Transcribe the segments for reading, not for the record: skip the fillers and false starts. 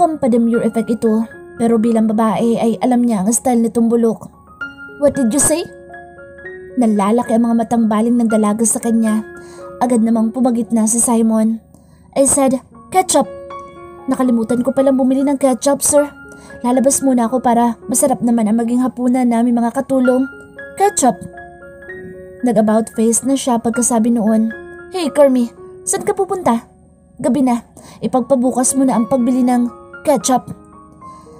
Mukhang pa-demure effect ito, pero bilang babae ay alam niya ang style nitong bulok. What did you say? Nalalaki ang mga matang baling ng dalaga sa kanya. Agad namang pumagit na si Simon. I said, ketchup. Nakalimutan ko palang bumili ng ketchup, sir. Lalabas muna ako para masarap naman ang maging hapunan namin mga katulong. Ketchup. Nag-about face na siya pagkasabi noon. Hey, Carmi, saan ka pupunta? Gabi na, ipagpabukas mo na ang pagbili ng ketchup.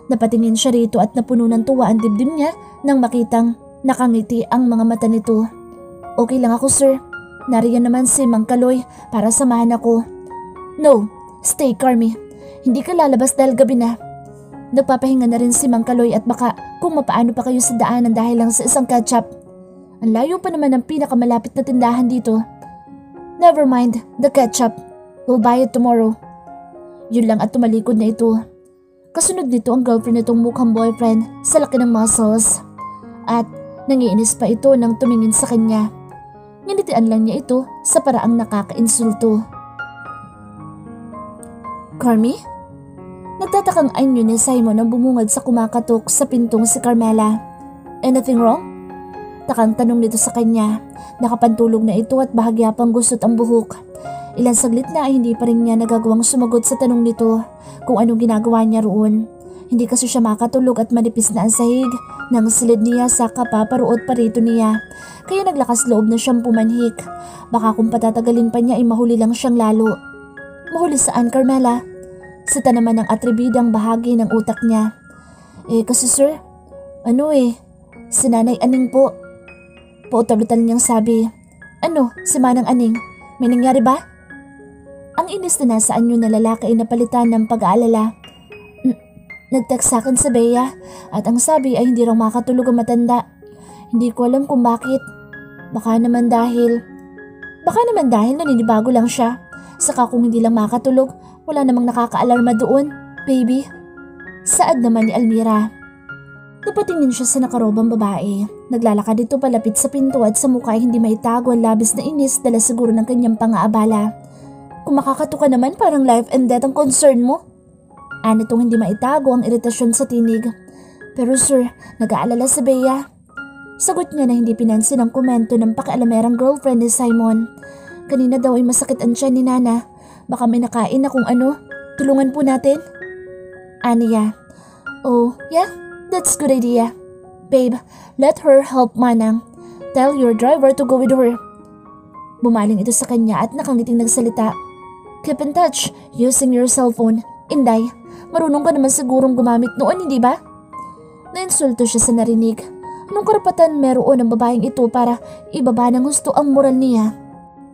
Napatingin siya rito at napuno ng tuwa ang dibdib niya nang makitang nakangiti ang mga mata nito. Okay lang ako, sir. Nariyan naman si Mang Kaloy para samahan ako. No, stay, Carmi. Hindi ka lalabas dahil gabi na. Nagpapahinga na rin si Mang Kaloy at baka kung mapaano pa kayo sa daanan dahil lang sa isang ketchup. Ang layo pa naman ng pinakamalapit na tindahan dito. Never mind, the ketchup. We'll buy it tomorrow. Yun lang at tumalikod na ito. Kasunod nito ang girlfriend nitong mukhang boyfriend sa laki ng muscles. At nangiinis pa ito nang tumingin sa kanya. Nginitian lang niya ito sa paraang nakakainsulto. Carmi? Nagtatakang anyo ni Simon ang bumungad sa kumakatok sa pintong si Carmela. Anything wrong? Takang tanong nito sa kanya. Nakapantulog na ito at bahagya pang gusot ang buhok. Ilang saglit na ay hindi pa rin niya nagagawang sumagot sa tanong nito kung anong ginagawa niya roon. Hindi kasi siya makatulog at manipis na ang sahig nang silid niya sa kapaparuot pa rito niya. Kaya naglakas loob na siyang pumanhik. Baka kung patatagalin pa niya ay mahuli lang siyang lalo. Mahuli saan, Carmela? Sita naman ang atribidang bahagi ng utak niya. Kasi sir, si Nanay Aning po. Pautal-utal niyang sabi. Ano, si Manang Aning? May nangyari ba? Ang inis na nasa anyo na lalaki ay napalitan ng pag-aalala. Nag-text sa akin si Bea at ang sabi ay hindi raw makatulog ang matanda. Hindi ko alam kung bakit. Baka naman dahil naninibago lang siya. Saka kung hindi lang makatulog, wala namang nakaka-alarma doon, baby. Saad naman ni Almira. Napatingin siya sa nakarobang babae. Naglalakad ito palapit sa pinto at sa mukha ay hindi maitago ang labis na inis dala siguro ng kanyang pang-aabala. Kung makakatuka naman parang life and death ang concern mo. Anitong hindi maitago ang iritasyon sa tinig. Pero sir, nag-aalala si Bea. Sagot niya na hindi pinansin ang komento ng pakialamerang girlfriend ni Simon. Kanina daw ay masakit ang tiyan ni Nana. Baka may nakain na kung ano. Tulungan po natin. Aniya. Oh, yeah, that's good idea. Babe, let her help Manang. Tell your driver to go with her. Bumaling ito sa kanya at nakangiting nagsalita. Keep in touch using your cellphone. Inday, marunong ka naman sigurong gumamit noon, hindi ba? Nainsulto siya sa narinig. Anong karapatan meron ng babaeng ito para ibaba ng gusto ang moral niya?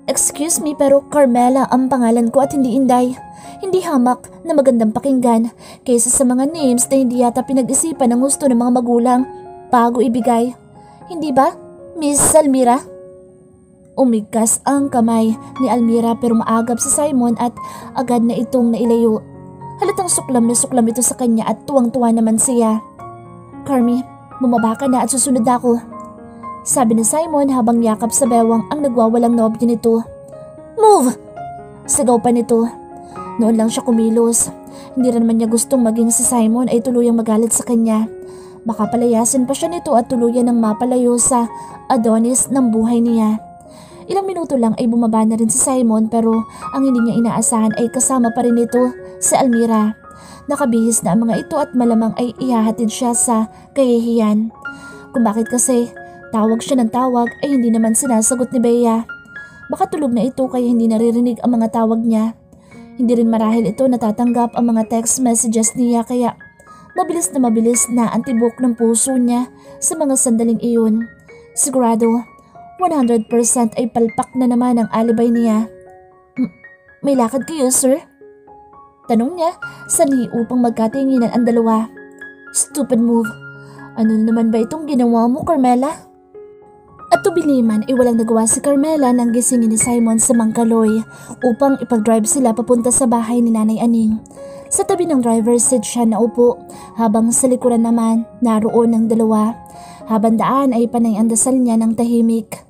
Excuse me pero Carmela ang pangalan ko at hindi Inday. Hindi hamak na magandang pakinggan kaysa sa mga names na hindi yata pinag-isipan ng gusto ng mga magulang bago ibigay. Hindi ba, Miss Almira? Umigkas ang kamay ni Almira pero maagap si Simon at agad na itong nailayo. Halatang suklam na suklam ito sa kanya at tuwang-tuwa naman siya. Carmi, bumaba ka na at susunod na ako. Sabi ni Simon habang yakap sa bewang ang nagwawalang nobyo nito. Move! Sigaw pa nito. Noon lang siya kumilos. Hindi rin naman niya gustong maging si Simon ay tuluyang magalit sa kanya. Baka palayasin pa siya nito at tuluyan ng mapalayo sa Adonis ng buhay niya. Ilang minuto lang ay bumaba na rin si Simon pero ang hindi niya inaasahan ay kasama pa rin ito si Almira. Nakabihis na ang mga ito at malamang ay ihahatid siya sa kahihiyan. Kung bakit kasi tawag siya ng tawag ay hindi naman sinasagot ni Bea. Baka tulog na ito kaya hindi naririnig ang mga tawag niya. Hindi rin marahil ito natatanggap ang mga text messages niya kaya mabilis na ang tibok ng puso niya sa mga sandaling iyon. Sigurado, 100% ay palpak na naman ang alibay niya. May lakad kayo, sir? Tanong niya, sanhi upang magkatinginan ang dalawa. Stupid move. Ano naman ba itong ginawa mo, Carmela? At tubiliman ay walang nagawa si Carmela nang gisingin ni Simon sa Mang Kaloy upang ipag-drive sila papunta sa bahay ni Nanay Aning. Sa tabi ng driver's seat siya naupo habang sa likuran naman naroon ng dalawa. Habang daan ay panay ang dasal niya ng tahimik.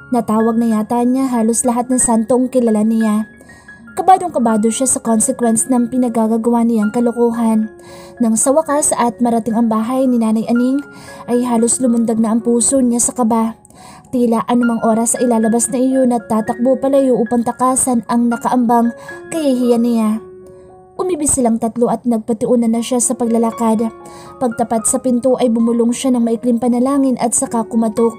Natawag na yata niya halos lahat ng santong kilala niya. Kabadong-kabado siya sa consequence ng pinagagagawa niyang kalokohan. Nang sa wakas at marating ang bahay ni Nanay Aning ay halos lumundag na ang puso niya sa kaba. Tila anumang oras ay ilalabas na iyon at tatakbo palayo upang takasan ang nakaambang kahihiyan niya. Umibis silang tatlo at nagpatiunan na siya sa paglalakad. Pagtapat sa pinto ay bumulong siya ng maikling panalangin at saka kumatok.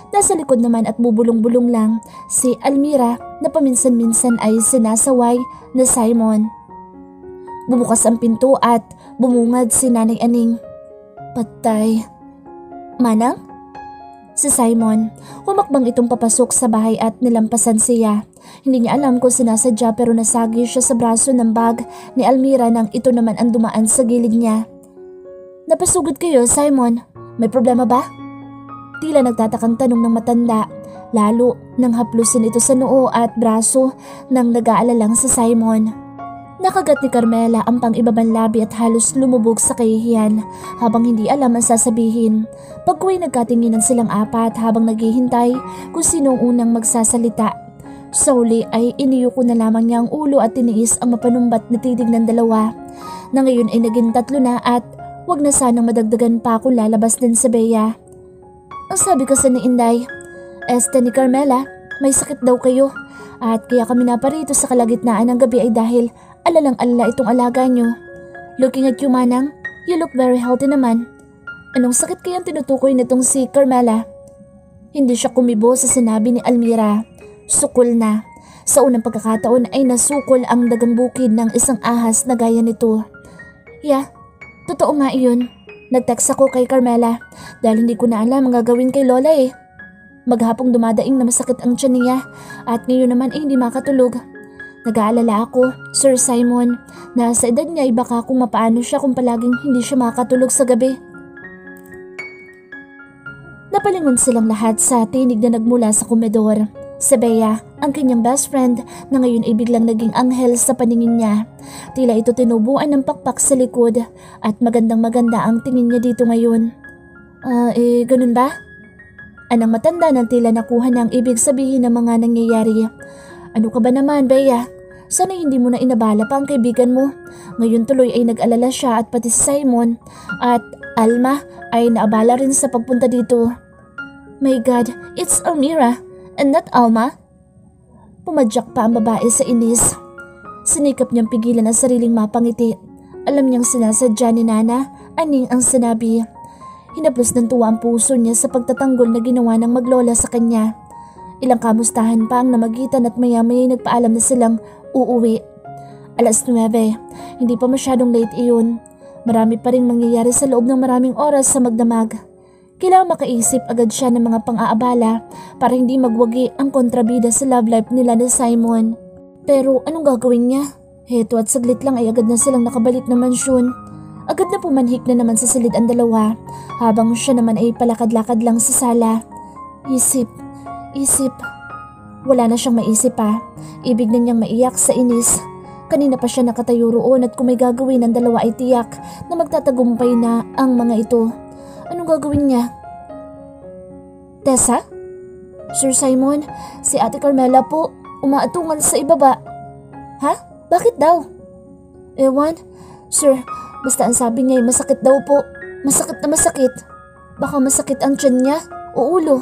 Nasa likod naman at bubulong-bulong lang si Almira na paminsan-minsan ay sinasaway na Simon. Bumukas ang pinto at bumungad si Nanay Aning. Patay. Manang? Si Simon, humakbang itong papasok sa bahay at nilampasan siya. Hindi niya alam kung sinasadya pero nasagi siya sa braso ng bag ni Almira nang ito naman ang dumaan sa gilid niya. Napasugod kayo, Simon. May problema ba? Tila nagtatakang tanong ng matanda, lalo nang haplusin ito sa noo at braso nang nag-aalalang sa Simon. Nakagat ni Carmela ang pang-ibabang labi at halos lumubog sa kahihiyan habang hindi alam ang sasabihin. Pagkuwi nagkatinginan silang apat habang naghihintay kung sino ang unang magsasalita. Sa huli ay iniyuko na lamang niya ang ulo at tiniis ang mapanumbat na titig ng dalawa. Na ngayon ay naging tatlo na at wag na sanang madagdagan pa kung lalabas din sa Bea. Ang sabi kasi ni Inday, ni Carmela, may sakit daw kayo at kaya kami naparito sa kalagitnaan ng gabi ay dahil alalang-alala itong alaga nyo. Looking at you, Manang, you look very healthy naman. Anong sakit kayang tinutukoy nitong si Carmela? Hindi siya kumibo sa sinabi ni Almira. Sukol na. Sa unang pagkakataon ay nasukol ang dagang bukid ng isang ahas na gaya nito. Yeah, totoo nga iyon. Nag-text ako kay Carmela dahil hindi ko na alam ang gagawin kay Lola eh. Maghapong dumadaing na masakit ang tiyan niya at ngayon naman ay hindi makatulog. Nag-aalala ako, Sir Simon, na sa edad niya ay baka kung mapaano siya kung palaging hindi siya makatulog sa gabi. Napalingon silang lahat sa tinig na nagmula sa komedor. Si Bea, ang kanyang best friend na ngayon ay biglang naging anghel sa paningin niya. Tila ito tinubuan ng pakpak sa likod at magandang-maganda ang tingin niya dito ngayon. Ganun ba? Anang matanda ng tila nakuha ng ibig sabihin ng mga nangyayari. Ano ka ba naman, Bea? Sana hindi mo na inabala pa ang kaibigan mo. Ngayon tuloy ay nag-alala siya at pati si Simon at Alma ay naabala rin sa pagpunta dito. My God, it's Almira and not Alma. Pumadyak pa ang babae sa inis. Sinikap niyang pigilan ang sariling mapangiti. Alam niyang sinasadya ni Nana Aning ang sinabi. Hinaplos ng tuwa ang puso niya sa pagtatanggol na ginawa ng maglola sa kanya. Ilang kamustahan pa ang namagitan at maya-maya nagpaalam na silang uuwi. 9:00, hindi pa masyadong late iyon. Marami pa rin mangyayari sa loob ng maraming oras sa magdamag. Kailangan makaisip agad siya ng mga pang-aabala para hindi magwagi ang kontrabida sa love life nila ni Simon. Pero anong gagawin niya? Heto at saglit lang ay agad na silang nakabalik na mansyon. Agad na pumanhik na naman sa silid ang dalawa habang siya naman ay palakad-lakad lang sa sala. Isip. Wala na siyang maisip pa. Ibig na niyang maiyak sa inis. Kanina pa siya nakatayo roon at kung may gagawin ng dalawa ay tiyak na magtatagumpay na ang mga ito. Anong gagawin niya? Tessa? Sir Simon, si Ate Carmela po, umaatungan sa ibaba. Ha? Bakit daw? Ewan, sir, basta ang sabi niya ay masakit daw po. Masakit na masakit. Baka masakit ang tiyan niya o ulo.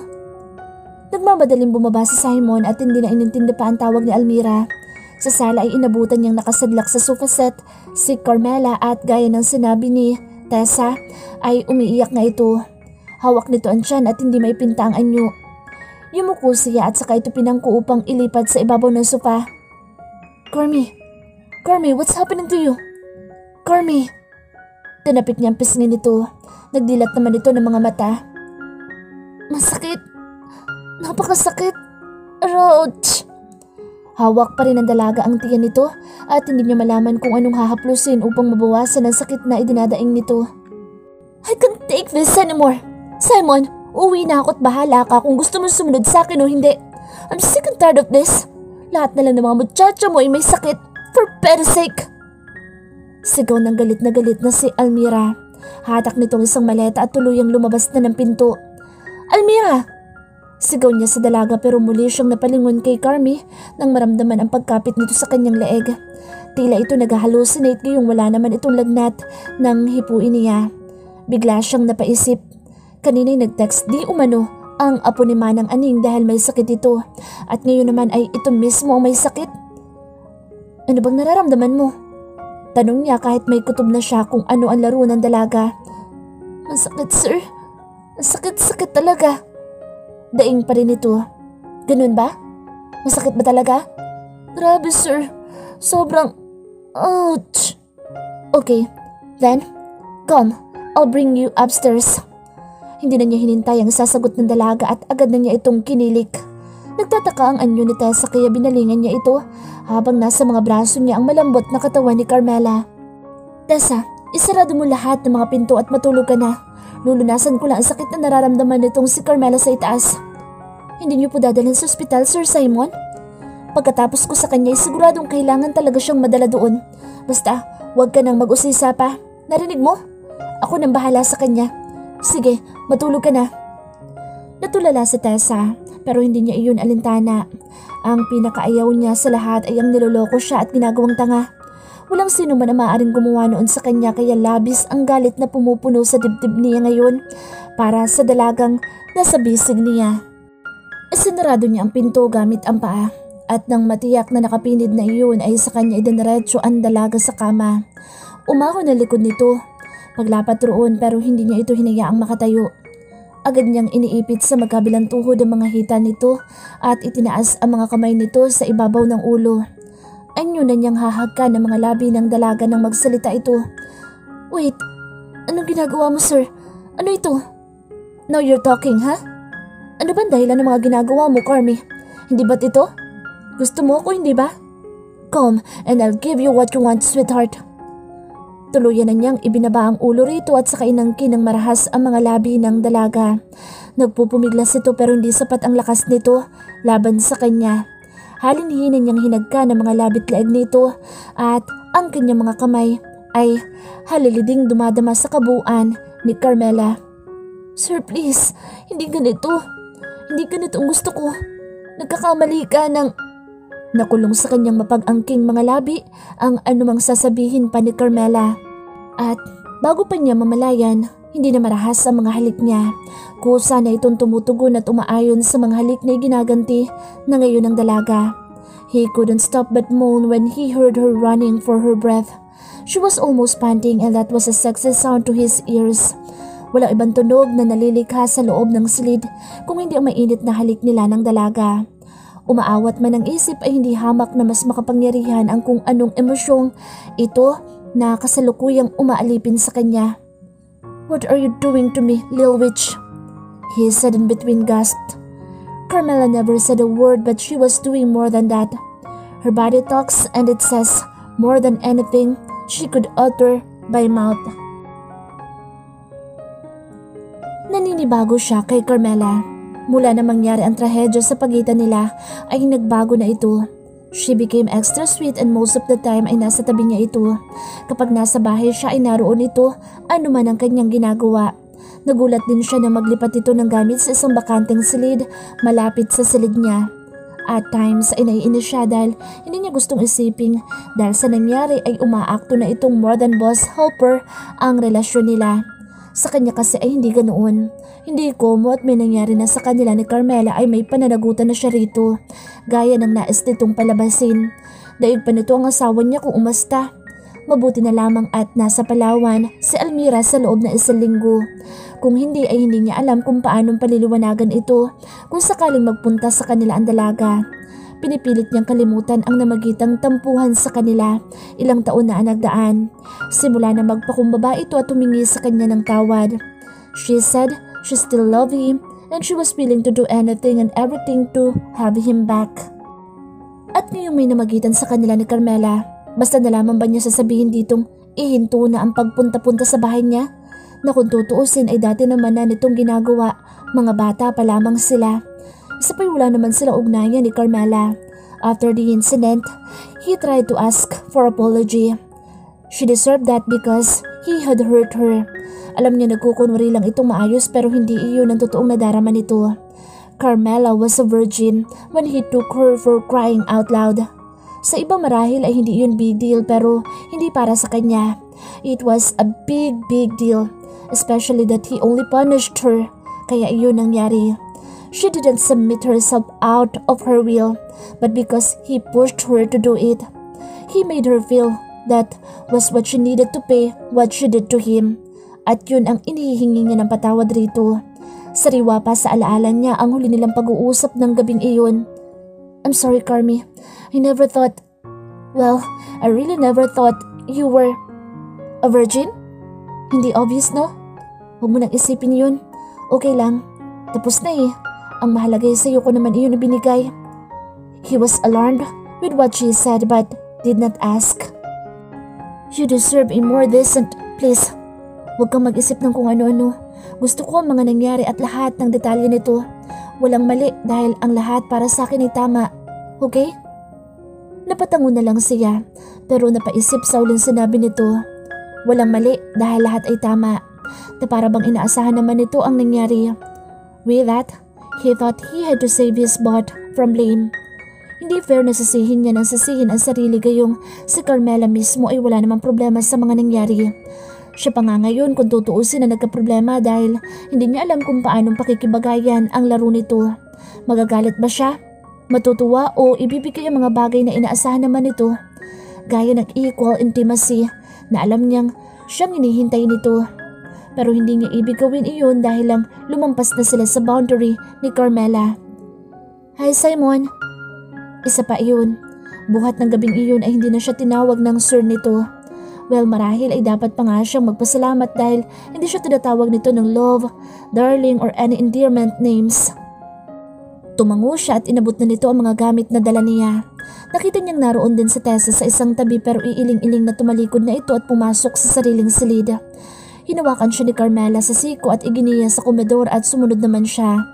Nagmamadaling bumaba si Simon at hindi na inintindi pa ang tawag ni Almira. Sa sala ay inabutan niyang nakasadlak sa sofa set si Carmela at gaya ng sinabi ni Tessa ay umiiyak nga ito. Hawak nito ang tiyan at hindi maipinta ang anyo. Yumuko siya at saka ito pinangko upang ilipad sa ibabaw ng sofa. Carmi, what's happening to you? Carmi! Tinapik niya ang pisngin nito. Nagdilat naman ito ng mga mata. Masakit. Napakasakit. Ouch! Hawak pa rin ng dalaga ang tiyan nito at hindi niya malaman kung anong hahaplusin upang mabawasan ang sakit na idinadaing nito. I can't take this anymore. Simon, uwi na ako at bahala ka kung gusto mo sumunod sa akin o hindi. I'm sick and tired of this. Lahat na lang ng mga muchacha mo ay may sakit. For Pete's sake. Sigaw ng galit na si Almira. Hatak nitong isang maleta at tuluyang lumabas na ng pinto. Almira! Sigaw niya sa dalaga pero muli siyang napalingon kay Carmi nang maramdaman ang pagkapit nito sa kanyang leeg. Tila ito nag-hallucinate ngayong wala naman itong lagnat ng hipuin niya. Bigla siyang napaisip. Kanina'y nag-text di umano ang apo ni Manang Aning dahil may sakit ito at ngayon naman ay ito mismo ang may sakit. Ano bang nararamdaman mo? Tanong niya kahit may kutob na siya kung ano ang laro ng dalaga. Masakit sir, masakit talaga. Daing pa rin ito. Ganun ba? Masakit ba talaga? Grabe sir, sobrang ouch. Okay, then come, I'll bring you upstairs. Hindi na niya hinintay ang sasagot ng dalaga at agad na niya itong kinilik. Nagtataka ang anyo ni Tessa kaya binalingan niya ito habang nasa mga braso niya ang malambot na katawan ni Carmela. Tessa, isarado mo lahat ng mga pinto at matulog ka na. Lulunasan ko lang ang sakit na nararamdaman nitong si Carmela sa itaas. Hindi niyo po dadalhin sa ospital, Sir Simon? Pagkatapos ko sa kanya ay siguradong kailangan talaga siyang madala doon. Basta, huwag ka nang mag-usisa pa. Narinig mo? Ako nang bahala sa kanya. Sige, matulog ka na. Natulala si Tessa pero hindi niya iyon alintana. Ang pinakaayaw niya sa lahat ay ang niloloko siya at ginagawang tanga. Walang sino man ang maaaring gumawa noon sa kanya kaya labis ang galit na pumupuno sa dibdib niya ngayon para sa dalagang nasa bisig niya. Isinarado niya ang pinto gamit ang paa at nang matiyak na nakapinid na iyon ay sa kanya idiniretso ang dalaga sa kama. Umahon ang likod nito. Paglapat roon pero hindi niya ito hinayaang makatayo. Agad niyang iniipit sa magkabilang tuhod ang mga hita nito at itinaas ang mga kamay nito sa ibabaw ng ulo. Anyo na niyang hahagkan ng mga labi ng dalaga nang magsalita ito. Wait, anong ginagawa mo sir? Ano ito? Now you're talking, ha? Ano bang dahilan ng mga ginagawa mo, Carmi? Hindi ba't ito? Gusto mo ako, hindi ba? Come and I'll give you what you want, sweetheart. Tuluyan na niyang ibinaba ang ulo rito at saka inangkin ng marahas ang mga labi ng dalaga. Nagpupumiglas ito pero hindi sapat ang lakas nito laban sa kanya. Halin-hinin niyang hinagka ng mga labit leeg nito at ang kanyang mga kamay ay haliliding dumadama sa kabuuan ni Carmela. Sir, please, hindi ganito. Hindi ganito ang gusto ko. Nagkakamali ka ng... Nakulong sa kanyang mapag-angking mga labi ang anumang sasabihin pa ni Carmela. At bago pa niya mamalayan, hindi na marahas ang mga halik niya. Kusa na itong tumutugon at umaayon sa mga halik na ginaganti na ngayon ng dalaga. He couldn't stop but moan when he heard her running for her breath. She was almost panting and that was a sexy sound to his ears. Walang ibang tunog na nalilikha sa loob ng silid kung hindi ang mainit na halik nila ng dalaga. Umaawat man ang isip ay hindi hamak na mas makapangyarihan ang kung anong emosyong ito na kasalukuyang umaalipin sa kanya. What are you doing to me, Lil Witch? He said in between gasps. Carmela never said a word but she was doing more than that. Her body talks and it says more than anything she could utter by mouth. Naninibago siya kay Carmela. Mula na mangyari ang trahedya sa pagitan nila ay nagbago na ito. She became extra sweet and most of the time ay nasa tabi niya ito. Kapag nasa bahay siya ay naroon ito, ano man ang kanyang ginagawa. Nagulat din siya na maglipat ito ng gamit sa isang bakanteng silid malapit sa silid niya. At times ay naiinis siya dahil hindi niya gustong isiping dahil sa nangyari ay umaakto na itong more than boss helper ang relasyon nila. Sa kanya kasi ay hindi ganoon. Hindi komo at may nangyari na sa kanila ni Carmela ay may pananagutan na siya rito. Gaya ng nais nitong palabasin. Daig pa nito ang asawa niya kung umasta. Mabuti na lamang at nasa Palawan si Almira sa loob na 1 linggo. Kung hindi ay hindi niya alam kung paanong paliliwanagan ito kung sakaling magpunta sa kanila ang dalaga. Pinipilit niyang kalimutan ang namagitang tampuhan sa kanila ilang taon na nagdaan. Simula na magpakumbaba ito at tumingi sa kanya ng tawad. She said she still loved him and she was willing to do anything and everything to have him back. At ngayong may namagitan sa kanila ni Carmela, basta nalaman ba niya sasabihin ditong ihinto na ang pagpunta-punta sa bahay niya? Na kung tutuusin ay dati naman na nitong ginagawa, mga bata pa lamang sila. Isa pa'y wala naman sila ugnayan ni Carmela. After the incident, he tried to ask for apology. She deserved that because he had hurt her. Alam niya nagkukunwari lang itong maayos pero hindi iyon ang totoong nadarama nito. Carmela was a virgin when he took her for crying out loud. Sa ibang marahil ay hindi yun big deal pero hindi para sa kanya. It was a big deal, especially that he only punished her. Kaya iyon nangyari. She didn't submit herself out of her will, but because he pushed her to do it. He made her feel that was what she needed to pay what she did to him. At yun ang inihihingi niya ng patawad rito. Sariwa pa sa alaala niya ang huli nilang pag-uusap ng gabing iyon. I'm sorry, Carmi. I really never thought you were a virgin? Hindi obvious, no? Huwag mo nang isipin yun. Okay lang. Tapos na eh. Ang mahalaga sa'yo ko naman iyon na binigay. He was alarmed with what she said but did not ask. You deserve a more decent, please. Huwag kang mag-isip ng kung ano-ano. Gusto ko ang mga nangyari at lahat ng detalye nito. Walang mali dahil ang lahat para sa akin ay tama. Okay? Napatango na lang siya pero napaisip sa uling sinabi nito. Walang mali dahil lahat ay tama. Na para bang inaasahan naman nito ang nangyari. With that, he thought he had to save his butt from blame. Hindi fair na sasihin niya ng sasihin ang sarili gayong si Carmela mismo ay wala namang problema sa mga nangyari. Siya pa nga ngayon kung tutuusin na nagkaproblema dahil hindi niya alam kung paanong pakikibagayan ang laro nito. Magagalit ba siya? Matutuwa o ibibigay ang mga bagay na inaasahan naman nito? Gaya ng equal intimacy na alam niyang siyang hinihintay nito. Pero hindi niya ibig gawin iyon dahil lang lumampas na sila sa boundary ni Carmela. Hi Simon! Isa pa iyon. Buhat ng gabing iyon ay hindi na siya tinawag ng sir nito. Well, marahil ay dapat pa nga siyang magpasalamat dahil hindi siya tinatawag nito ng love, darling or any endearment names. Tumango siya at inabot na nito ang mga gamit na dala niya. Nakita niyang naroon din si Tessa sa isang tabi pero iiling-iling na tumalikod na ito at pumasok sa sariling silid. Hinawakan siya ni Carmela sa siko at iginiya sa komedor at sumunod naman siya.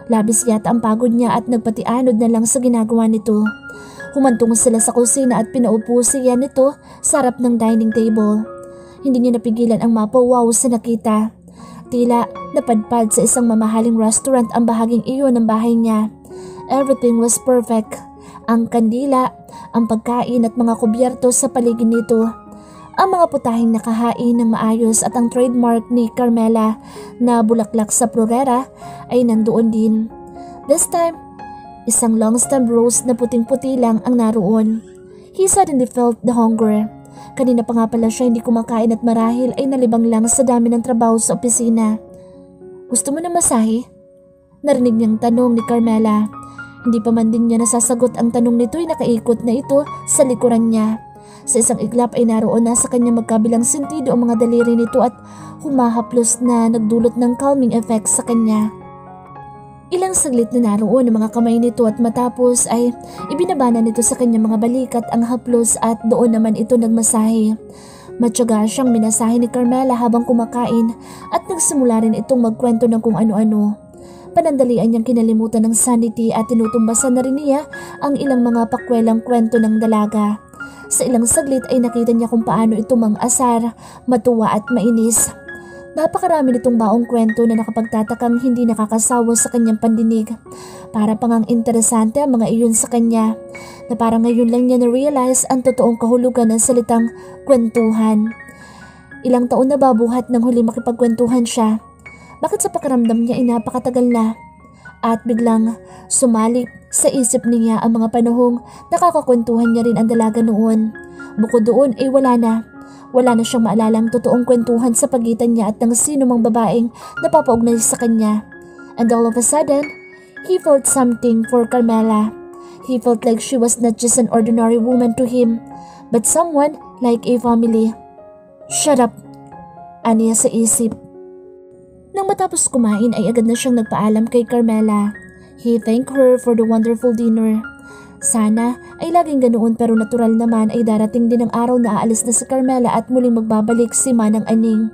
Labis yata ang pagod niya at nagpatianod na lang sa ginagawa nito. Humantong sila sa kusina at pinaupo siya nito sa harap ng dining table. Hindi niya napigilan ang mapawaw sa nakita. Tila napadpad sa isang mamahaling restaurant ang bahaging iyon ng bahay niya. Everything was perfect. Ang kandila, ang pagkain at mga kubyerto sa paligid nito. Ang mga putahing nakahain ng maayos at ang trademark ni Carmela na bulaklak sa florera ay nandoon din. This time, isang long-stem rose na puting-puti lang ang naroon. He suddenly felt the hunger. Kanina pa nga pala siya hindi kumakain at marahil ay nalibang lang sa dami ng trabaho sa opisina. Gusto mo na masahe? Narinig niyang tanong ni Carmela. Hindi pa man din niya nasasagot ang tanong nito ay nakaikot na ito sa likuran niya. Sa isang iglap ay naroon na sa kanya magkabilang sentido ang mga daliri nito at humahaplos na nagdulot ng calming effect sa kanya. Ilang saglit na naroon ang mga kamay nito at matapos ay ibinabana nito sa kanyang mga balikat ang haplos at doon naman ito nagmasahe. Matyaga siyang minasahe ni Carmela habang kumakain at nagsimula rin itong magkwento ng kung ano-ano. Panandalian niyang kinalimutan ng sanity at tinutumbasan na rin niya ang ilang mga pakwelang kwento ng dalaga. Sa ilang saglit ay nakita niya kung paano ito mang-asar, matuwa at mainis. Napakarami nitong baong kwento na nakapagtatakang hindi nakakasawa sa kanyang pandinig. Para pang ang interesante ang mga iyon sa kanya, na parang ngayon lang niya na-realize ang totoong kahulugan ng salitang kwentuhan. Ilang taon na babuhat nang huli makipagkwentuhan siya. Bakit sa pakiramdam niya ay napakatagal na? At biglang sumalip sa isip niya ang mga panahong nakakakwentuhan niya rin ang dalaga noon. Bukod doon ay wala na siyang maalalang totoong kwentuhan sa pagitan niya at ng sino mang babaeng napapaugnay sa kanya. And all of a sudden, he felt something for Carmela. He felt like she was not just an ordinary woman to him, but someone like a family. Shut up, aniya sa isip. Nang matapos kumain ay agad na siyang nagpaalam kay Carmela. He thanked her for the wonderful dinner. Sana ay laging ganoon pero natural naman ay darating din ang araw na aalis na si Carmela at muling magbabalik si Manang Aning.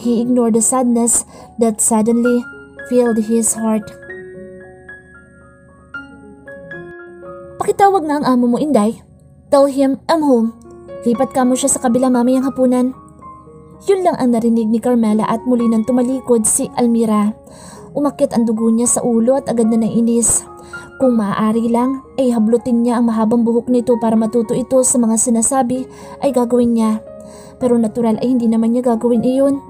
He ignored the sadness that suddenly filled his heart. Pakitawag nga ang amo mo, Inday. Tell him I'm home. Lipat ka mo siya sa kabila mamayang hapunan. Yun lang ang narinig ni Carmela at muli nang tumalikod si Almira. Umakyat ang dugo niya sa ulo at agad na nainis. Kung maaari lang ay hablutin niya ang mahabang buhok nito para matuto ito sa mga sinasabi ay gagawin niya. Pero natural ay hindi naman niya gagawin iyon.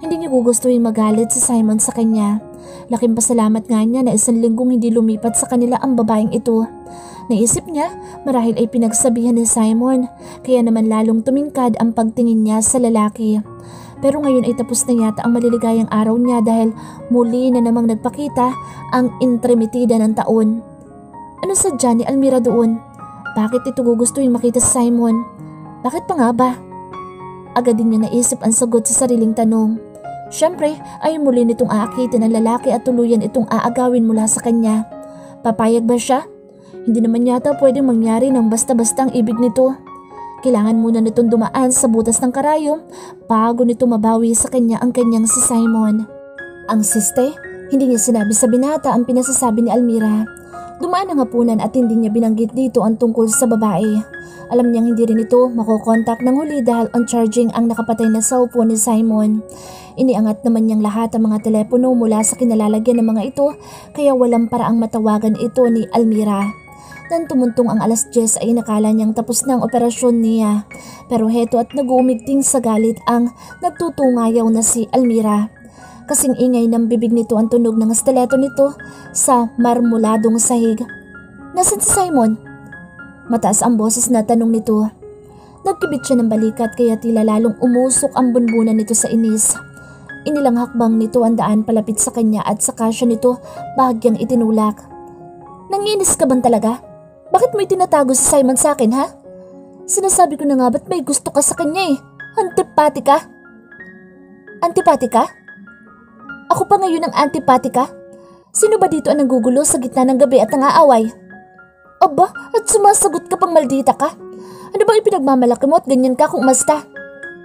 Hindi niya gugustuhin magalit si Simon sa kanya. Laking pasalamat nga niya na 1 linggong hindi lumipat sa kanila ang babaeng ito. Naisip niya marahil ay pinagsabihan ni Simon kaya naman lalong tumingkad ang pagtingin niya sa lalaki. Pero ngayon ay tapos na yata ang maliligayang araw niya dahil muli na namang nagpakita ang intrimitida ng taon. Ano sadya ni Almira doon? Bakit ito gugustuhin makita si Simon? Bakit pa nga ba? Agad din niya naisip ang sagot sa sariling tanong. Siyempre ay muli nitong aakitin ang lalaki at tuluyan itong aagawin mula sa kanya. Papayag ba siya? Hindi naman yata pwedeng mangyari ng basta-basta ang ibig nito. Kailangan muna nitong dumaan sa butas ng karayom bago nito mabawi sa kanya ang kanyang si Simon. Ang siste, hindi niya sinabi sa binata ang pinasasabi ni Almira. Dumaan ang hapunan at hindi niya binanggit dito ang tungkol sa babae. Alam niyang hindi rin ito makokontak ng huli dahil on charging ang nakapatay na cellphone ni Simon. Iniangat naman niyang lahat ang mga telepono mula sa kinalalagyan ng mga ito kaya walang paraang matawagan ito ni Almira. Nang tumuntong ang 10:00 ay nakala niyang tapos na ang operasyon niya. Pero heto at nag-uumigting sa galit ang nagtutungayaw na si Almira. Kasing ingay ng bibig nito ang tunog ng stiletto nito sa marmuladong sahig. Nasaan si Simon? Mataas ang boses na tanong nito. Nagkibit siya ng balikat kaya tila lalong umusok ang bunbunan nito sa inis. Inilang hakbang nito ang daan palapit sa kanya at saka siya nito bahagyang itinulak. Nanginis ka bang talaga? Bakit mo itinatago si Simon sa akin ha? Sinasabi ko na nga ba't may gusto ka sa kanya eh. Antipati ka? Antipati ka? Ako pa ngayon ang antipati ka? Sino ba dito ang nanggugulo sa gitna ng gabi at nangaaway? Aba, at sumasagot ka pang maldita ka? Ano bang ipinagmamalaki mo at ganyan ka kung umasta?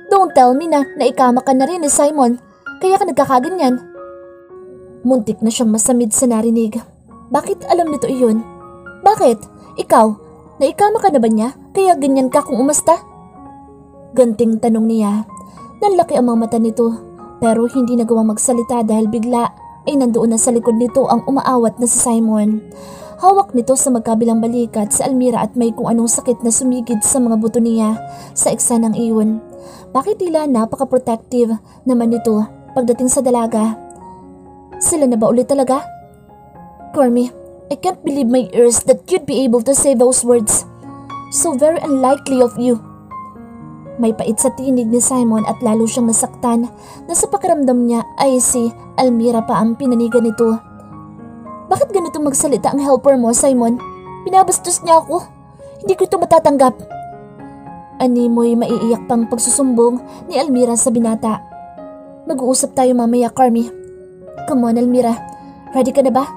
Don't tell me na naikama ka na rin ni Simon, kaya ka nagkakaganyan. Muntik na siyang masamid sa narinig. Bakit alam nito iyon? Bakit? Ikaw, naikama ka na ba niya, kaya ganyan ka kung umasta? Ganting tanong niya. Nanlaki ang mga mata nito, pero hindi nagawang magsalita dahil bigla ay nandoon na sa likod nito ang umaawat na si Simon. Hawak nito sa magkabilang balikat si Almira at may kung anong sakit na sumigid sa mga buto niya sa eksa ng iyon. Bakit tila napaka-protective naman nito pagdating sa dalaga? Sila na ba ulit talaga? Cormy, I can't believe my ears that you'd be able to say those words. So very unlikely of you. May pait sa tinig ni Simon at lalo siyang nasaktan na sa pakiramdam niya ay si Almira pa ang pinanigan nito. Bakit ganito magsalita ang helper mo, Simon? Pinabastos niya ako. Hindi ko ito matatanggap. Animoy maiiyak pang pagsusumbong ni Almira sa binata. Mag-uusap tayo mamaya, Carmi. Come on, Almira. Ready ka na ba?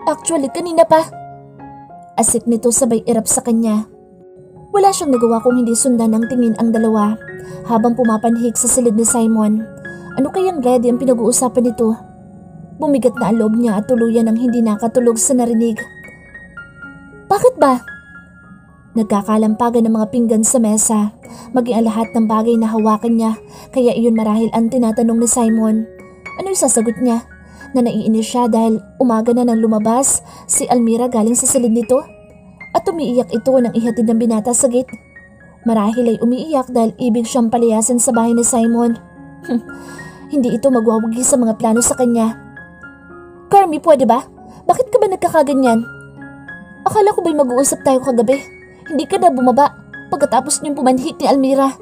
Actually, kanina pa. Asik nito sabay irap sa kanya. Wala siyang nagawa kung hindi sundan ng tingin ang dalawa habang pumapanhik sa silid ni Simon. Ano kayang ready ang pinag-uusapan nito? Bumigat na ang loob niya at tuluyan ang hindi nakatulog sa narinig. Bakit ba? Nagkakalampagan ng mga pinggan sa mesa, maging ang lahat ng bagay na hawakan niya, kaya iyon marahil ang tinatanong ni Simon. Ano yung sasagot niya? Na naiinis siya dahil umaga na nang lumabas si Almira galing sa silid nito? At umiiyak ito nang ihatid ng binata sa gate. Marahil ay umiiyak dahil ibig siyang palayasin sa bahay ni Simon. Hindi ito magwawagi sa mga plano sa kanya. Carmi, pwede ba? Bakit ka ba nagkakaganyan? Akala ko ba'y mag-uusap tayo kagabi? Hindi ka na bumaba pagkatapos niyong pumanhik ni Almira.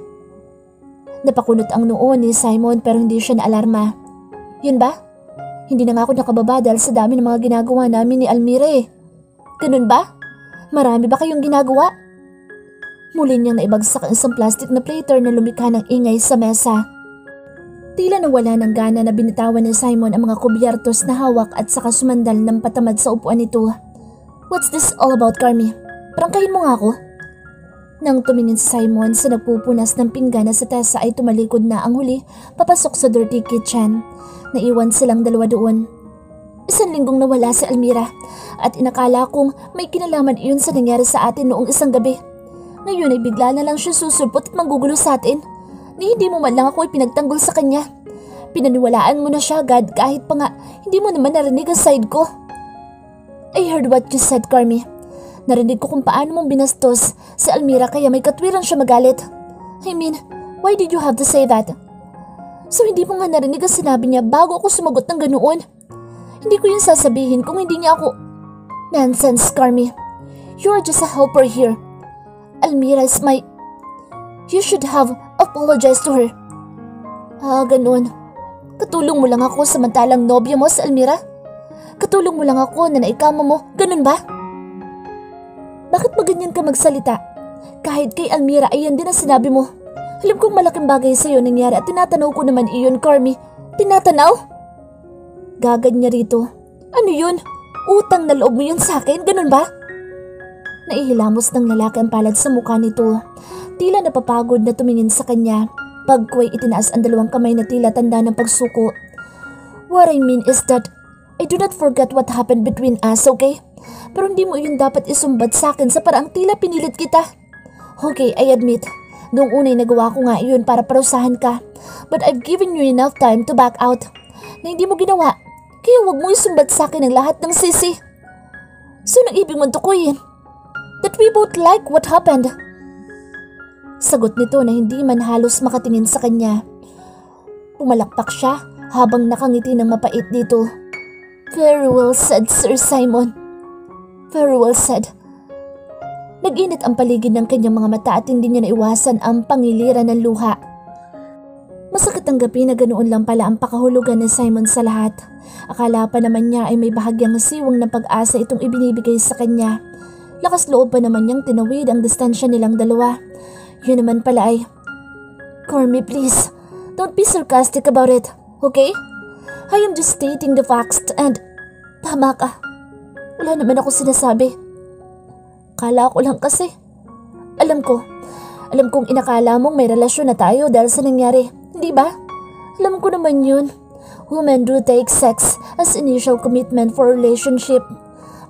Napakunot ang noo ni Simon pero hindi siya naalarma. Yun ba? Hindi na nga ako nakababa dahil sa dami ng mga ginagawa namin ni Almira eh. Ganun ba? Marami ba kayong ginagawa? Muli niyang naibagsak ang isang plastic na plater na lumikha ng ingay sa mesa. Tila nawala ng gana na binitawan ni Simon ang mga kubyertos na hawak at saka sumandal ng patamad sa upuan nito. What's this all about, Carmi? Prangkahin mo nga ako. Nang tumingin si Simon sa nagpupunas ng pinggan na si Tessa ay tumalikod na ang huli papasok sa dirty kitchen. Naiwan silang dalawa doon. 1 linggong nawala si Almira at inakala kong may kinalaman iyon sa nangyari sa atin noong isang gabi. Ngayon ay bigla na lang siya susulpot at manggugulo sa atin. Ni hindi mo man lang ako ipinagtanggol sa kanya. Pinaniwalaan mo na siya agad kahit pa nga hindi mo naman narinig ang side ko. I heard what you said, Carmi. Narinig ko kung paano mong binastos si Almira kaya may katwiran siya magalit. I mean, why did you have to say that? So hindi mo nga narinig ang sinabi niya bago ako sumagot ng ganoon? Hindi ko yun sasabihin kung hindi niya ako... Nonsense, Carmi. You are just a helper here. Almira is my... You should have apologized to her. Ganoon. Katulong mo lang ako samantalang nobya mo sa Almira? Katulong mo lang ako na naikama mo, ganun ba? Bakit ba ganyan ka magsalita? Kahit kay Almira ay yan din ang sinabi mo. Alam kong malaking bagay sa'yo nangyari at tinatanaw ko naman iyon, Carmi. Tinatanaw? Gagad niya rito. Ano yun? Utang na loob mo yun sa akin, ganun ba? Naihilamos ng lalaki ang palad sa mukha nito. Tila napapagod na tumingin sa kanya. Pagkway itinaas ang dalawang kamay na tila tanda ng pagsuko. What I mean is that I do not forget what happened between us, okay? Pero hindi mo yun dapat isumbat sa akin sa paraang tila pinilit kita. Okay, I admit. Noong unay nagawa ko nga yun para parusahan ka. But I've given you enough time to back out. Na hindi mo ginawa. Kaya wag mo isumbat sa akin ang lahat ng sisi. So nang ibig mong tukuyin? That we both like what happened. Sagot nito na hindi man halos makatingin sa kanya. Pumalakpak siya habang nakangiti ng mapait dito. Very well said, Sir Simon. Very well said. Nag-init ang paligid ng kanyang mga mata at hindi niya naiwasan ang pangiliran ng luha. Masakit tanggapin na ganoon lang pala ang pakahulugan ni Simon sa lahat. Akala pa naman niya ay may bahagyang siwang na pag-asa itong ibinibigay sa kanya. Lakas loob pa naman niyang tinawid ang distansya nilang dalawa. Yun naman pala ay, Carmi, please, don't be sarcastic about it, okay? I am just stating the facts and tama ka. Wala naman ako sinasabi. Kala ko lang kasi. Alam kong inakala mong may relasyon na tayo dahil sa nangyari. Di ba? Alam ko naman yun. Women do take sex as initial commitment for a relationship.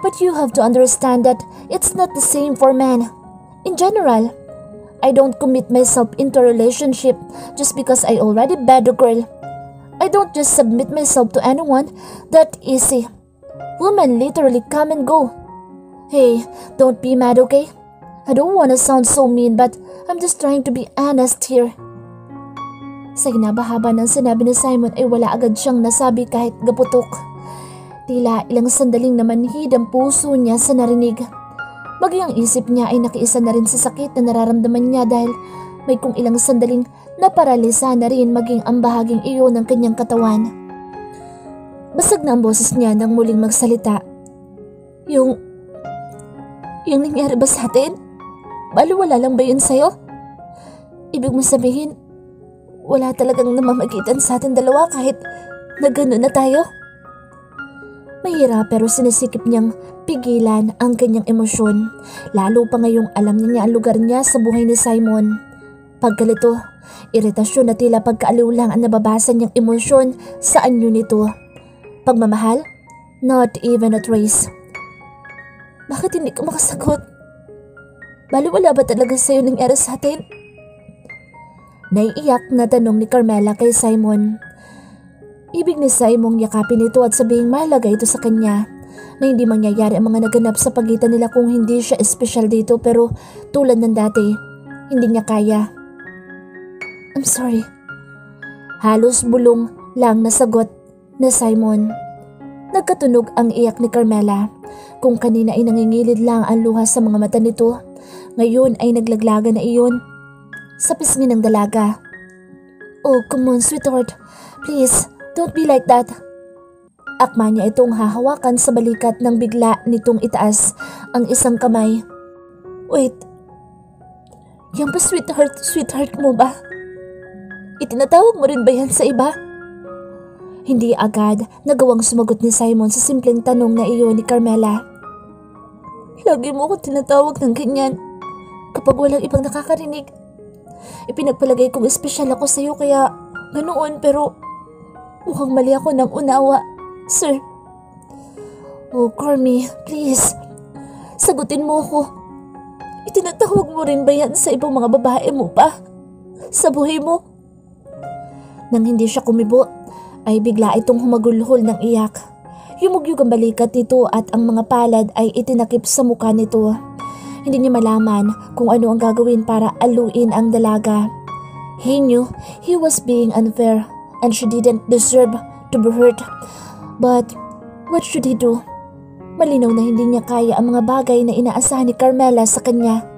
But you have to understand that it's not the same for men. In general, I don't commit myself into a relationship just because I already bad a girl. I don't just submit myself to anyone that easy. Women literally come and go. Hey, don't be mad, okay? I don't want to sound so mean but I'm just trying to be honest here. Sa hinabahaba ng sinabi ni Simon ay wala agad siyang nasabi kahit gaputok. Tila ilang sandaling namanhid ang puso niya sa narinig. Maging ang isip niya ay nakiisa na rin sa sakit na nararamdaman niya dahil may kung ilang sandaling naparalisa na rin maging ang bahaging iyon ng kanyang katawan. Basag na ang boses niya nang muling magsalita. Yung nangyari ba sa atin? Baliwala lang ba yun sa'yo? Ibig mo sabihin, wala talagang namamagitan sa atin dalawa kahit na gano'n na tayo? Mahirap pero sinisikip niyang pigilan ang kanyang emosyon. Lalo pa ngayong alam niya ang lugar niya sa buhay ni Simon. Pagkalito, iritasyon na tila pagkaaliw lang ang nababasa niyang emosyon sa anyo nito. Pagmamahal? Not even a trace. Bakit hindi ka makasagot? Baliwala ba talaga sa'yo nangyari sa atin? Naiiyak na tanong ni Carmela kay Simon. Ibig ni Simon yakapin ito at sabihing mahalaga ito sa kanya na hindi mangyayari ang mga naganap sa pagitan nila kung hindi siya espesyal dito pero tulad ng dati, hindi niya kaya. I'm sorry. Halos bulong lang na sagot na Simon. Nagkatunog ang iyak ni Carmela. Kung kanina ay nangingilid lang ang luha sa mga mata nito, ngayon ay naglaglaga na iyon sa pisngi ng dalaga. Oh, come on, sweetheart. Please, don't be like that. Akma niya itong hahawakan sa balikat nang bigla nitong itaas ang isang kamay. Wait. Yan ba sweetheart mo ba? Itinatawag mo rin ba yan sa iba? Hindi agad nagawang sumagot ni Simon sa simpleng tanong na iyon ni Carmela. Lagi mo akong tinatawag ng ganyan kapag walang ibang nakakarinig. Ipinagpalagay kong espesyal ako sa iyo kaya ganoon pero mukhang mali ako ng unawa, sir. Oh, Carmi, please. Sagutin mo ako. Itinatawag mo rin ba yan sa ibang mga babae mo pa? Sa buhay mo? Nang hindi siya kumibo, ay bigla itong humagulhol ng iyak. Yumugyug ang balikat nito at ang mga palad ay itinakip sa mukha nito. Hindi niya malaman kung ano ang gagawin para aluin ang dalaga. He knew he was being unfair and she didn't deserve to be hurt. But what should he do? Malinaw na hindi niya kaya ang mga bagay na inaasahan ni Carmela sa kanya.